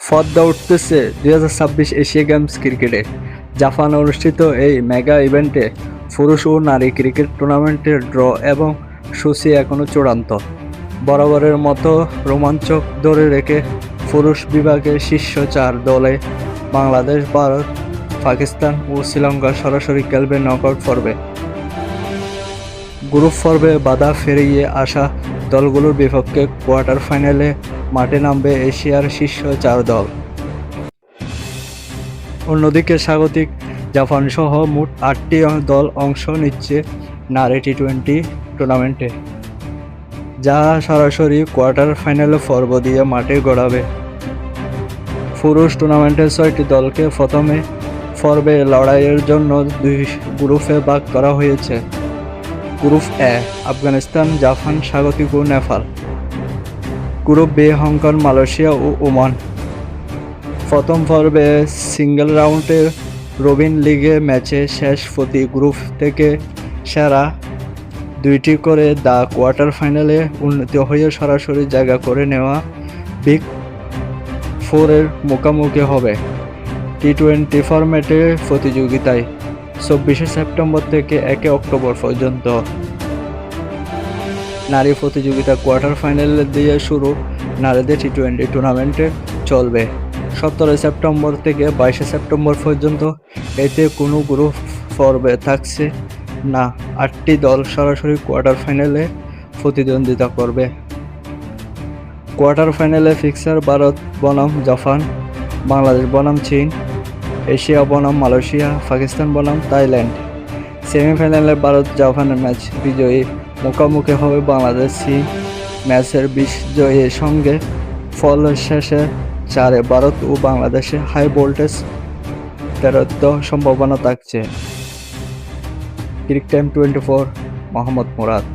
পদ্মা উঠতেছে 2026 Asia games ক্রিকেটে। জাপানে অনুষ্ঠিত এই মেগা ইভেন্টে পুরুষ ও নারী ক্রিকেট টুর্নামেন্টের ড্র এবং সূচি এখনও চূড়ান্ত। বরাবরের মতো রোমাঞ্চক ধরে রেখে পুরুষ বিভাগের শীর্ষ 4 দলে বাংলাদেশ, ভারত, পাকিস্তান ও শ্রীলঙ্কা সরাসরি খেলবে নকআউট পর্বে। গ্রুপ পর্বে বাধা পেরিয়ে আসা দলগুলোর বিপক্ষে কোয়ার্টার ফাইনালে মাঠে নামবে এশিয়ার শীর্ষ 4 দল। অন্যদিকে স্বাগতিক জাপানসহ মোট 8টি দল অংশ নিচ্ছে নারী টি-20 টুর্নামেন্টে, যা সরাসরি কোয়ার্টার ফাইনাল পর্ব দিয়ে মাঠে গড়াবে। পুরুষ টুর্নামেন্টের 6টি দলকে প্রথমে পর্বে লড়াইয়ের জন্য 2 গ্রুপে ভাগ করা হয়েছে। গ্রুপ এ আফগানিস্তান, জাপান, স্বাগতিক ও Nepal. Group B Hong Kong, Malaysia ও ওমান। প্রথম পর্বে সিঙ্গেল রাউন্ডে রবিন লিগে ম্যাচে শেষ প্রতি গ্রুপ থেকে সেরা 2টি করে কোয়ার্টার ফাইনালে উন্নীত হয়ে সরাসরি জায়গা করে নেওয়া বিগ ফোরের মুখোমুখি হবে টি-20 ফরম্যাটে প্রতিযোগিতায় 24 সেপ্টেম্বর থেকে 1 অক্টোবর পর্যন্ত। নারী প্রতিযোগিতা কোয়ার্টার ফাইনাল দিয়ে শুরু। নারীদের টি-20 টুর্নামেন্টে চলবে 17 সেপ্টেম্বর থেকে 22 সেপ্টেম্বর পর্যন্ত। এতে কোনো গ্রুপ পর্বে থাকছে না। 8টি দল সরাসরি কোয়ার্টার ফাইনালে প্রতিদ্বন্দ্বিতা করবে। কোয়ার্টার ফাইনালে ফিক্সার ভারত বনাম জাপান, বাংলাদেশ বনাম চীন, এশিয়া বনাম মালয়েশিয়া, পাকিস্তান বনাম থাইল্যান্ড। সেমিফাইনালে ভারত জাপানের ম্যাচ বিজয়ী মুখোমুখি হবে বাংলাদেশ চীন। ম্যাচের বিজয়ীর সঙ্গে ফল শেষে 4-এ ভারত ও বাংলাদেশে হাই ভোল্টেজ ফেরত সম্ভাবনা থাকছে। ক্রিক টাইম 24, মোহাম্মদ মুরাদ।